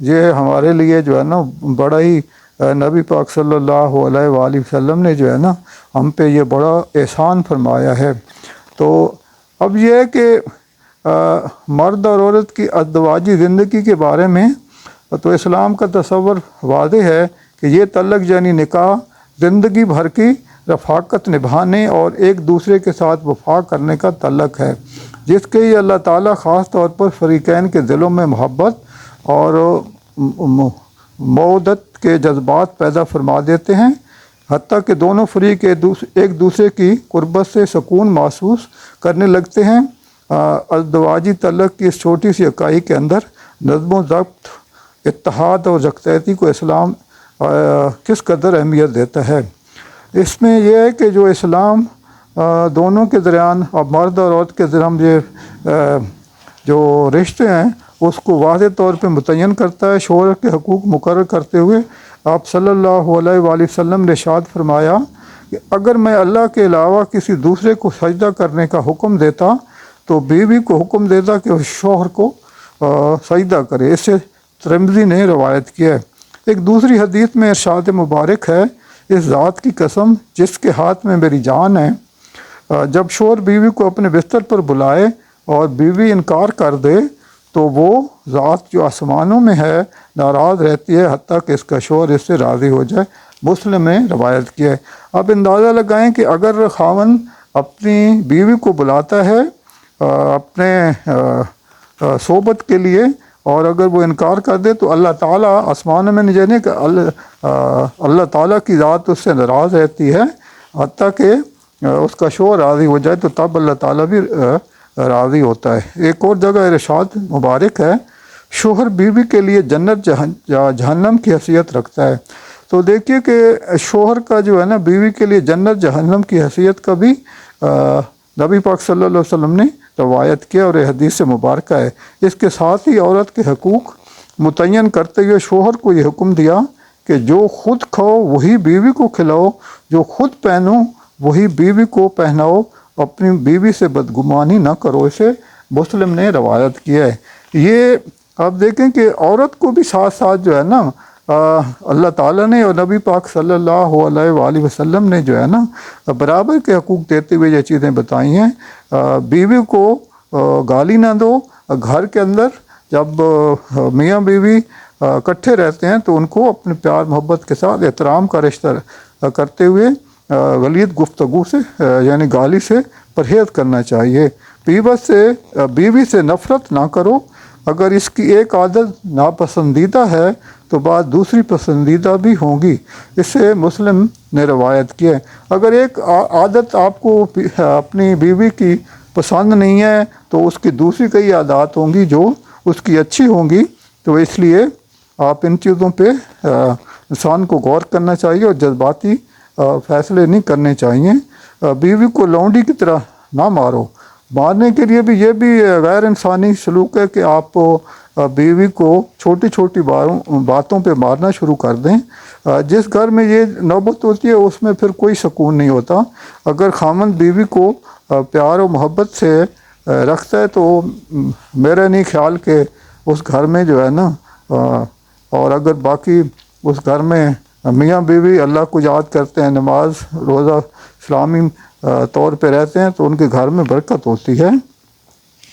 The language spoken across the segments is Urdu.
یہ ہمارے لیے جو ہے نا بڑا ہی نبی پاک صلی اللہ علیہ وآلہ وسلم نے جو ہے نا ہم پہ یہ بڑا احسان فرمایا ہے۔ تو اب یہ ہے کہ مرد اور عورت کی ازدواجی زندگی کے بارے میں تو اسلام کا تصور واضح ہے کہ یہ تعلق یعنی نکاح زندگی بھر کی رفاقت نبھانے اور ایک دوسرے کے ساتھ وفا کرنے کا تعلق ہے، جس کے یہ اللہ تعالیٰ خاص طور پر فریقین کے دلوں میں محبت اور مودت کے جذبات پیدا فرما دیتے ہیں، حتیٰ کہ دونوں فریق ایک دوسرے کی قربت سے سکون محسوس کرنے لگتے ہیں۔ ازدواجی تعلق کی اس چھوٹی سی اکائی کے اندر نظم و ضبط، اتحاد اور یکجہتی کو اسلام کس قدر اہمیت دیتا ہے۔ اس میں یہ ہے کہ جو اسلام دونوں کے درمیان اور مرد اور عورت کے درمیان یہ جو رشتے ہیں اس کو واضح طور پہ متعین کرتا ہے۔ شوہر کے حقوق مقرر کرتے ہوئے آپ صلی اللہ علیہ وآلہ وسلم نے ارشاد فرمایا کہ اگر میں اللہ کے علاوہ کسی دوسرے کو سجدہ کرنے کا حکم دیتا تو بیوی کو حکم دیتا کہ وہ شوہر کو سجدہ کرے۔ اس سے ترمذی نے روایت کیا ہے۔ ایک دوسری حدیث میں ارشاد مبارک ہے، اس ذات کی قسم جس کے ہاتھ میں میری جان ہے، جب شوہر بیوی کو اپنے بستر پر بلائے اور بیوی انکار کر دے تو وہ ذات جو آسمانوں میں ہے ناراض رہتی ہے حتیٰ کہ اس کا شوہر اس سے راضی ہو جائے۔ مسلم میں روایت کیا ہے۔ اب اندازہ لگائیں کہ اگر خاوند اپنی بیوی کو بلاتا ہے اپنے صحبت کے لیے اور اگر وہ انکار کر دے تو اللہ تعالیٰ آسمانوں میں نہیں جانے کہ اللہ تعالیٰ کی ذات اس سے ناراض رہتی ہے حتیٰ کہ اس کا شوہر راضی ہو جائے، تو تب اللہ تعالیٰ بھی راضی ہوتا ہے۔ ایک اور جگہ ارشاد مبارک ہے، شوہر بیوی کے لیے جنت جہنم کی حیثیت رکھتا ہے۔ تو دیکھیے کہ شوہر کا جو ہے نا بیوی کے لیے جنت جہنم کی حیثیت کا بھی نبی پاک صلی اللہ علیہ وسلم نے روایت کیا اور یہ حدیث مبارکہ ہے۔ اس کے ساتھ ہی عورت کے حقوق متعین کرتے ہوئے شوہر کو یہ حکم دیا کہ جو خود کھاؤ وہی بیوی کو کھلاؤ، جو خود پہنو وہی بیوی کو پہناؤ، اپنی بیوی سے بدگمانی نہ کرو۔ اسے مسلم نے روایت کیا ہے۔ یہ آپ دیکھیں کہ عورت کو بھی ساتھ ساتھ جو ہے نا اللہ تعالیٰ نے اور نبی پاک صلی اللہ علیہ وآلہ وسلم نے جو ہے نا برابر کے حقوق دیتے ہوئے یہ چیزیں بتائی ہیں۔ بیوی کو گالی نہ دو، گھر کے اندر جب میاں بیوی اکٹھے رہتے ہیں تو ان کو اپنے پیار محبت کے ساتھ احترام کا رشتہ کرتے ہوئے غلیظ گفتگو سے یعنی گالی سے پرہیز کرنا چاہیے۔ بیوی سے نفرت نہ کرو، اگر اس کی ایک عادت ناپسندیدہ ہے تو بعد دوسری پسندیدہ بھی ہوں گی۔ اس سے مسلم نے روایت کیا ہے۔ اگر ایک عادت آپ کو اپنی بیوی کی پسند نہیں ہے تو اس کی دوسری کئی عادات ہوں گی جو اس کی اچھی ہوں گی، تو اس لیے آپ ان چیزوں پہ انسان کو غور کرنا چاہیے اور جذباتی فیصلے نہیں کرنے چاہیے۔ بیوی کو لونڈی کی طرح نہ مارو، مارنے کے لیے بھی یہ بھی غیر انسانی سلوک ہے کہ آپ بیوی کو چھوٹی چھوٹی باتوں پہ مارنا شروع کر دیں۔ جس گھر میں یہ نوبت ہوتی ہے اس میں پھر کوئی سکون نہیں ہوتا۔ اگر خاوند بیوی کو پیار و محبت سے رکھتا ہے تو میرا نہیں خیال کہ اس گھر میں جو ہے نا اور اگر باقی اس گھر میں میاں بیوی اللہ کو یاد کرتے ہیں، نماز روزہ اسلامی طور پہ رہتے ہیں تو ان کے گھر میں برکت ہوتی ہے۔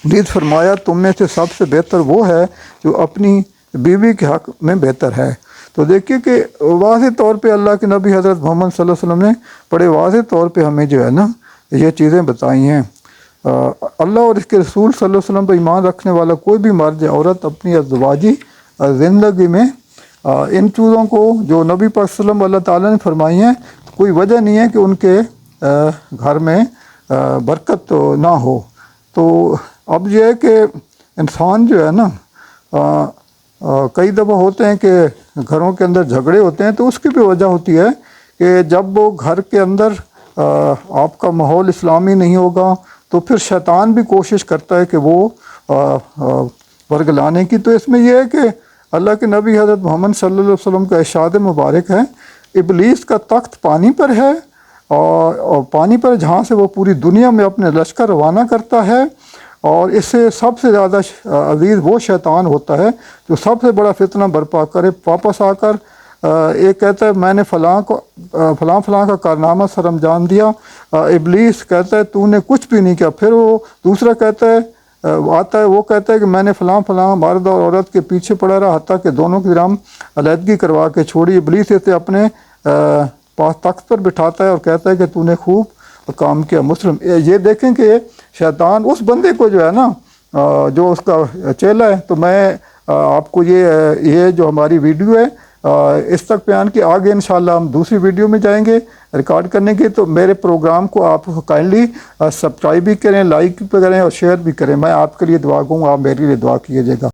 مزید فرمایا تم میں سے سب سے بہتر وہ ہے جو اپنی بیوی کے حق میں بہتر ہے۔ تو دیکھیے کہ واضح طور پہ اللہ کے نبی حضرت محمد صلی اللہ علیہ وسلم نے بڑے واضح طور پہ ہمیں جو ہے نا یہ چیزیں بتائی ہیں۔ اللہ اور اس کے رسول صلی اللہ علیہ وسلم پر ایمان رکھنے والا کوئی بھی مرد یا عورت اپنی ازدواجی زندگی میں ان چیزوں کو جو نبی پاک صلی اللہ علیہ وسلم اللہ تعالیٰ نے فرمائی ہیں کوئی وجہ نہیں ہے کہ ان کے گھر میں برکت نہ ہو۔ تو اب یہ ہے کہ انسان جو ہے نا کئی دفعہ ہوتے ہیں کہ گھروں کے اندر جھگڑے ہوتے ہیں تو اس کی بھی وجہ ہوتی ہے کہ جب وہ گھر کے اندر آپ کا ماحول اسلامی نہیں ہوگا تو پھر شیطان بھی کوشش کرتا ہے کہ وہ ورگلانے کی۔ تو اس میں یہ ہے کہ اللہ کے نبی حضرت محمد صلی اللہ علیہ وسلم کا ارشاد مبارک ہے، ابلیس کا تخت پانی پر ہے اور پانی پر جہاں سے وہ پوری دنیا میں اپنے لشکر روانہ کرتا ہے اور اس سے سب سے زیادہ عزیز وہ شیطان ہوتا ہے جو سب سے بڑا فتنہ برپا کرے، واپس آ کر ایک کہتا ہے میں نے فلاں کا کارنامہ سر انجام دیا، ابلیس کہتا ہے تو نے کچھ بھی نہیں کیا، پھر وہ دوسرا کہتا ہے آتا ہے، وہ کہتا ہے کہ میں نے فلاں مرد اور عورت کے پیچھے پڑا رہا حتیٰ کہ دونوں کی درام علیحدگی کروا کے چھوڑی۔ ابلیس اسے اپنے پاس تخت پر بٹھاتا ہے اور کہتا ہے کہ تو نے خوب کام کیا۔ مسلم یہ دیکھیں کہ شیطان اس بندے کو جو ہے نا جو اس کا چیلا ہے، تو میں آپ کو یہ جو ہماری ویڈیو ہے اس تک بیان کی، آگے انشاءاللہ ہم دوسری ویڈیو میں جائیں گے ریکارڈ کرنے کے، تو میرے پروگرام کو آپ کائنڈلی سبسکرائب بھی کریں، لائک بھی کریں اور شیئر بھی کریں۔ میں آپ کے لیے دعا گوں، آپ میرے لیے دعا کیجیے گا۔